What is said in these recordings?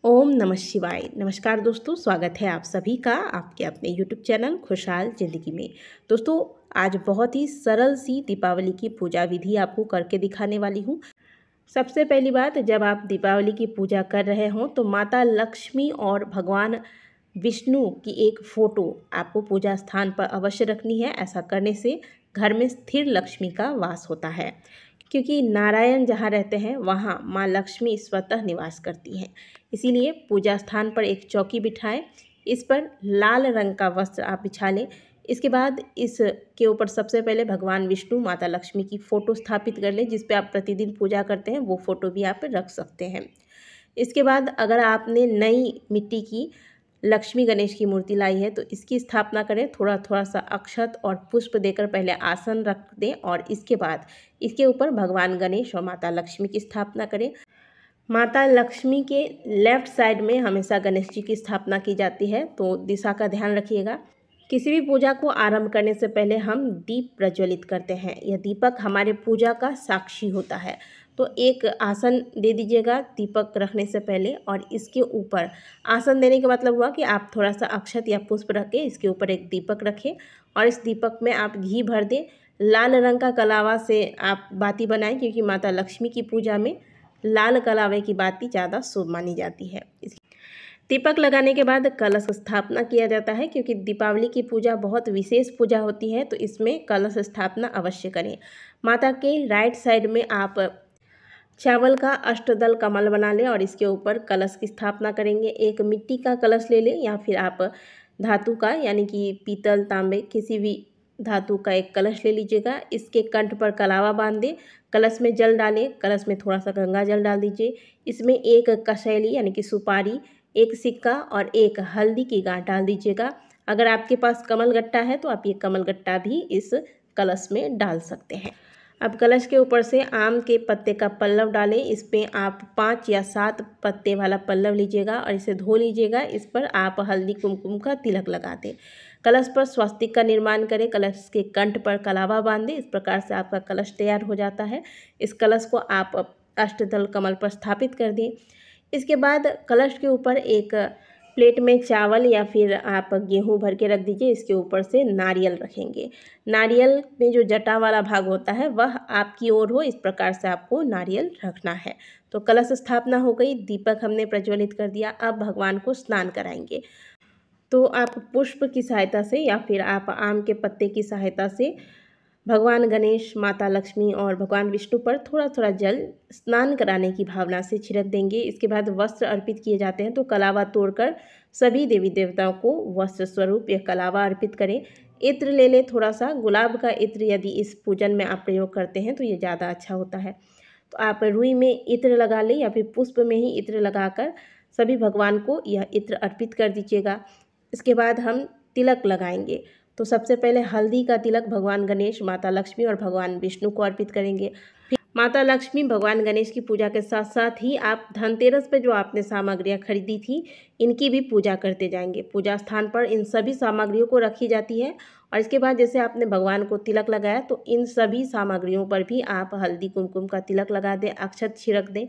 ओम नमः शिवाय। नमस्कार दोस्तों, स्वागत है आप सभी का आपके अपने यूट्यूब चैनल खुशहाल ज़िंदगी में। दोस्तों, आज बहुत ही सरल सी दीपावली की पूजा विधि आपको करके दिखाने वाली हूँ। सबसे पहली बात, जब आप दीपावली की पूजा कर रहे हों तो माता लक्ष्मी और भगवान विष्णु की एक फ़ोटो आपको पूजा स्थान पर अवश्य रखनी है। ऐसा करने से घर में स्थिर लक्ष्मी का वास होता है, क्योंकि नारायण जहाँ रहते हैं वहाँ माँ लक्ष्मी स्वतः निवास करती हैं। इसीलिए पूजा स्थान पर एक चौकी बिठाएं, इस पर लाल रंग का वस्त्र आप बिछा लें। इसके बाद इसके ऊपर सबसे पहले भगवान विष्णु माता लक्ष्मी की फ़ोटो स्थापित कर लें, जिस पे आप प्रतिदिन पूजा करते हैं वो फ़ोटो भी आप रख सकते हैं। इसके बाद अगर आपने नई मिट्टी की लक्ष्मी गणेश की मूर्ति लाई है तो इसकी स्थापना करें। थोड़ा थोड़ा सा अक्षत और पुष्प देकर पहले आसन रख दें और इसके बाद इसके ऊपर भगवान गणेश और माता लक्ष्मी की स्थापना करें। माता लक्ष्मी के लेफ्ट साइड में हमेशा गणेश जी की स्थापना की जाती है, तो दिशा का ध्यान रखिएगा। किसी भी पूजा को आरंभ करने से पहले हम दीप प्रज्वलित करते हैं। यह दीपक हमारे पूजा का साक्षी होता है। तो एक आसन दे दीजिएगा दीपक रखने से पहले, और इसके ऊपर आसन देने का मतलब हुआ कि आप थोड़ा सा अक्षत या पुष्प रख के इसके ऊपर एक दीपक रखें और इस दीपक में आप घी भर दें। लाल रंग का कलावा से आप बाती बनाएं, क्योंकि माता लक्ष्मी की पूजा में लाल कलावे की बाती ज़्यादा शुभ मानी जाती है। दीपक लगाने के बाद कलश स्थापना किया जाता है, क्योंकि दीपावली की पूजा बहुत विशेष पूजा होती है, तो इसमें कलश स्थापना अवश्य करें। माता के राइट साइड में आप चावल का अष्टदल कमल बना लें और इसके ऊपर कलश की स्थापना करेंगे। एक मिट्टी का कलश ले लें या फिर आप धातु का, यानी कि पीतल तांबे किसी भी धातु का एक कलश ले लीजिएगा। इसके कंठ पर कलावा बांध दें, कलश में जल डालें, कलश में थोड़ा सा गंगा जल डाल दीजिए। इसमें एक कशैली यानी कि सुपारी, एक सिक्का और एक हल्दी की गांठ डाल दीजिएगा। अगर आपके पास कमल गट्टा है तो आप ये कमल गट्टा भी इस कलश में डाल सकते हैं। अब कलश के ऊपर से आम के पत्ते का पल्लव डालें। इसमें आप 5 या 7 पत्ते वाला पल्लव लीजिएगा और इसे धो लीजिएगा। इस पर आप हल्दी कुमकुम का तिलक लगा दें। कलश पर स्वस्तिक का निर्माण करें, कलश के कंठ पर कलावा बांधें। इस प्रकार से आपका कलश तैयार हो जाता है। इस कलश को आप अष्टदल कमल पर स्थापित कर दें। इसके बाद कलश के ऊपर एक प्लेट में चावल या फिर आप गेहूं भर के रख दीजिए। इसके ऊपर से नारियल रखेंगे। नारियल में जो जटा वाला भाग होता है वह आपकी ओर हो, इस प्रकार से आपको नारियल रखना है। तो कलश स्थापना हो गई, दीपक हमने प्रज्वलित कर दिया। अब भगवान को स्नान कराएंगे। तो आप पुष्प की सहायता से या फिर आप आम के पत्ते की सहायता से भगवान गणेश, माता लक्ष्मी और भगवान विष्णु पर थोड़ा थोड़ा जल स्नान कराने की भावना से छिड़क देंगे। इसके बाद वस्त्र अर्पित किए जाते हैं, तो कलावा तोड़कर सभी देवी देवताओं को वस्त्र स्वरूप यह कलावा अर्पित करें। इत्र ले लें, थोड़ा सा गुलाब का इत्र यदि इस पूजन में आप प्रयोग करते हैं तो ये ज़्यादा अच्छा होता है। तो आप रुई में इत्र लगा लें या फिर पुष्प में ही इत्र लगाकर सभी भगवान को यह इत्र अर्पित कर दीजिएगा। इसके बाद हम तिलक लगाएंगे। तो सबसे पहले हल्दी का तिलक भगवान गणेश, माता लक्ष्मी और भगवान विष्णु को अर्पित करेंगे। फिर माता लक्ष्मी, भगवान गणेश की पूजा के साथ साथ ही आप धनतेरस पे जो आपने सामग्रियाँ खरीदी थी इनकी भी पूजा करते जाएंगे। पूजा स्थान पर इन सभी सामग्रियों को रखी जाती है और इसके बाद जैसे आपने भगवान को तिलक लगाया तो इन सभी सामग्रियों पर भी आप हल्दी कुमकुम का तिलक लगा दें, अक्षत छिड़क दें।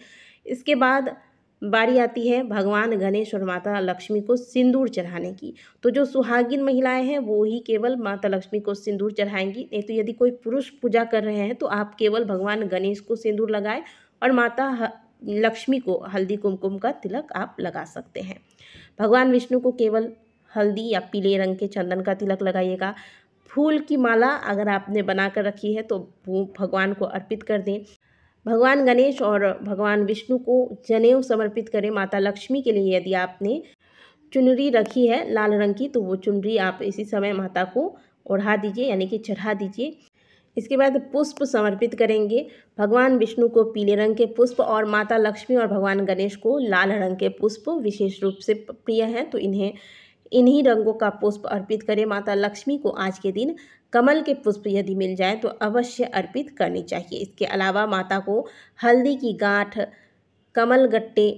इसके बाद बारी आती है भगवान गणेश और माता लक्ष्मी को सिंदूर चढ़ाने की। तो जो सुहागिन महिलाएं हैं वो ही केवल माता लक्ष्मी को सिंदूर चढ़ाएंगी। नहीं तो यदि कोई पुरुष पूजा कर रहे हैं तो आप केवल भगवान गणेश को सिंदूर लगाएं और माता लक्ष्मी को हल्दी कुमकुम का तिलक आप लगा सकते हैं। भगवान विष्णु को केवल हल्दी या पीले रंग के चंदन का तिलक लगाइएगा। फूल की माला अगर आपने बना कर रखी है तो वो भगवान को अर्पित कर दें। भगवान गणेश और भगवान विष्णु को जनेऊ समर्पित करें। माता लक्ष्मी के लिए यदि आपने चुनरी रखी है लाल रंग की तो वो चुनरी आप इसी समय माता को ओढ़ा दीजिए, यानी कि चढ़ा दीजिए। इसके बाद पुष्प समर्पित करेंगे। भगवान विष्णु को पीले रंग के पुष्प और माता लक्ष्मी और भगवान गणेश को लाल रंग के पुष्प विशेष रूप से प्रिय हैं, तो इन्हीं रंगों का पुष्प अर्पित करें। माता लक्ष्मी को आज के दिन कमल के पुष्प यदि मिल जाए तो अवश्य अर्पित करनी चाहिए। इसके अलावा माता को हल्दी की गांठ, कमल गट्टे,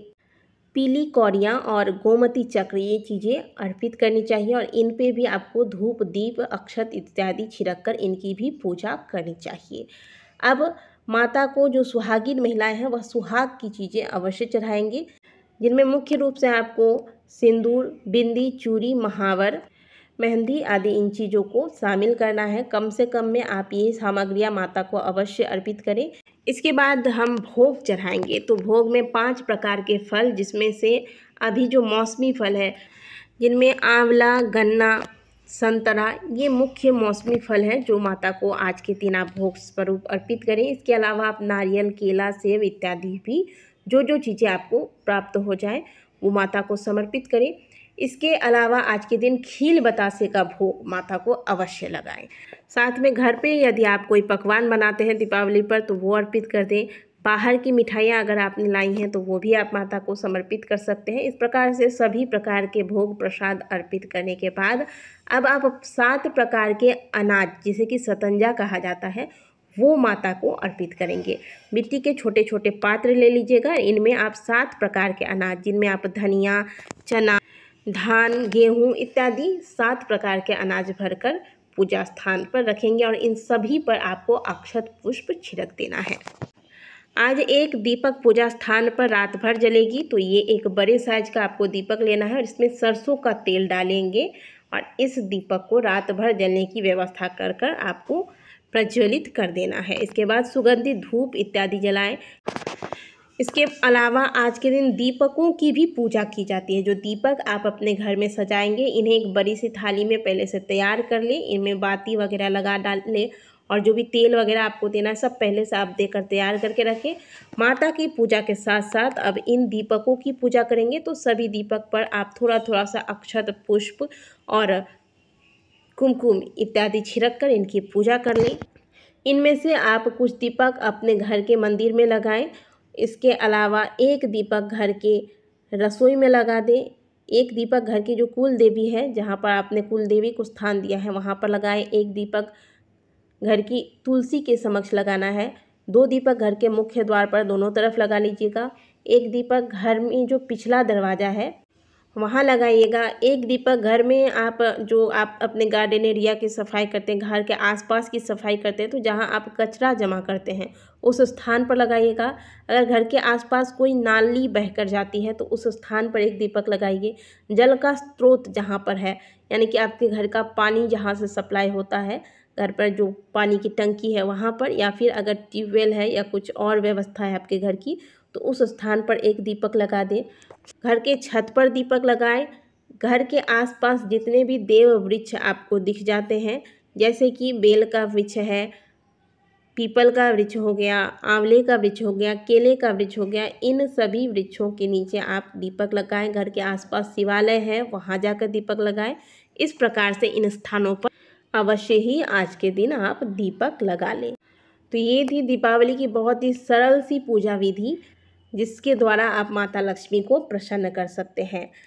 पीली कौड़ियाँ और गोमती चक्र ये चीज़ें अर्पित करनी चाहिए और इन पे भी आपको धूप, दीप, अक्षत इत्यादि छिड़क कर इनकी भी पूजा करनी चाहिए। अब माता को जो सुहागिन महिलाएं हैं वह सुहाग की चीज़ें अवश्य चढ़ाएंगे। जिनमें मुख्य रूप से आपको सिंदूर, बिंदी, चूड़ी, महावर, मेहंदी आदि इन चीज़ों को शामिल करना है। कम से कम में आप ये सामग्रियाँ माता को अवश्य अर्पित करें। इसके बाद हम भोग चढ़ाएंगे। तो भोग में 5 प्रकार के फल, जिसमें से अभी जो मौसमी फल है, जिनमें आंवला, गन्ना, संतरा, ये मुख्य मौसमी फल हैं जो माता को आज के दिन आप भोग स्वरूप अर्पित करें। इसके अलावा आप नारियल, केला, सेब इत्यादि भी जो चीज़ें आपको प्राप्त हो जाए वो माता को समर्पित करें। इसके अलावा आज के दिन खील बतासे का भोग माता को अवश्य लगाएं। साथ में घर पे यदि आप कोई पकवान बनाते हैं दीपावली पर तो वो अर्पित कर दें। बाहर की मिठाइयाँ अगर आपने लाई हैं तो वो भी आप माता को समर्पित कर सकते हैं। इस प्रकार से सभी प्रकार के भोग प्रसाद अर्पित करने के बाद अब आप 7 प्रकार के अनाज, जिसे कि सतंजा कहा जाता है, वो माता को अर्पित करेंगे। मिट्टी के छोटे छोटे पात्र ले लीजिएगा। इनमें आप 7 प्रकार के अनाज, जिनमें आप धनिया, चना, धान, गेहूँ इत्यादि 7 प्रकार के अनाज भरकर पूजा स्थान पर रखेंगे और इन सभी पर आपको अक्षत पुष्प छिड़क देना है। आज एक दीपक पूजा स्थान पर रात भर जलेगी। तो ये एक बड़े साइज का आपको दीपक लेना है और इसमें सरसों का तेल डालेंगे और इस दीपक को रात भर जलने की व्यवस्था कर कर आपको प्रज्वलित कर देना है। इसके बाद सुगंधित धूप इत्यादि जलाएं। इसके अलावा आज के दिन दीपकों की भी पूजा की जाती है। जो दीपक आप अपने घर में सजाएंगे, इन्हें एक बड़ी सी थाली में पहले से तैयार कर लें। इनमें बाती वगैरह लगा डाल लें और जो भी तेल वगैरह आपको देना है सब पहले से आप देकर तैयार करके रखें। माता की पूजा के साथ साथ अब इन दीपकों की पूजा करेंगे। तो सभी दीपक पर आप थोड़ा थोड़ा सा अक्षत पुष्प और कुमकुम इत्यादि छिड़क कर इनकी पूजा कर लें। इनमें से आप कुछ दीपक अपने घर के मंदिर में लगाएं। इसके अलावा एक दीपक घर के रसोई में लगा दें। एक दीपक घर की जो कुल देवी है, जहाँ पर आपने कुल देवी को स्थान दिया है, वहाँ पर लगाएं। एक दीपक घर की तुलसी के समक्ष लगाना है। 2 दीपक घर के मुख्य द्वार पर दोनों तरफ लगा लीजिएगा। एक दीपक घर में जो पिछला दरवाज़ा है वहाँ लगाइएगा। एक दीपक घर में आप अपने गार्डन एरिया की सफाई करते हैं, घर के आसपास की सफाई करते हैं, तो जहाँ आप कचरा जमा करते हैं उस स्थान पर लगाइएगा। अगर घर के आसपास कोई नाली बहकर जाती है तो उस स्थान पर एक दीपक लगाइए। जल का स्रोत जहाँ पर है, यानी कि आपके घर का पानी जहाँ से सप्लाई होता है, घर पर जो पानी की टंकी है वहाँ पर, या फिर अगर ट्यूबवेल है या कुछ और व्यवस्था है आपके घर की, तो उस स्थान पर एक दीपक लगा दें। घर के छत पर दीपक लगाएं। घर के आसपास जितने भी देव वृक्ष आपको दिख जाते हैं, जैसे कि बेल का वृक्ष है, पीपल का वृक्ष हो गया, आंवले का वृक्ष हो गया, केले का वृक्ष हो गया, इन सभी वृक्षों के नीचे आप दीपक लगाएं। घर के आसपास शिवालय है, वहाँ जाकर दीपक लगाएं। इस प्रकार से इन स्थानों पर अवश्य ही आज के दिन आप दीपक लगा लें। तो ये थी दीपावली की बहुत ही सरल सी पूजा विधि, जिसके द्वारा आप माता लक्ष्मी को प्रसन्न कर सकते हैं।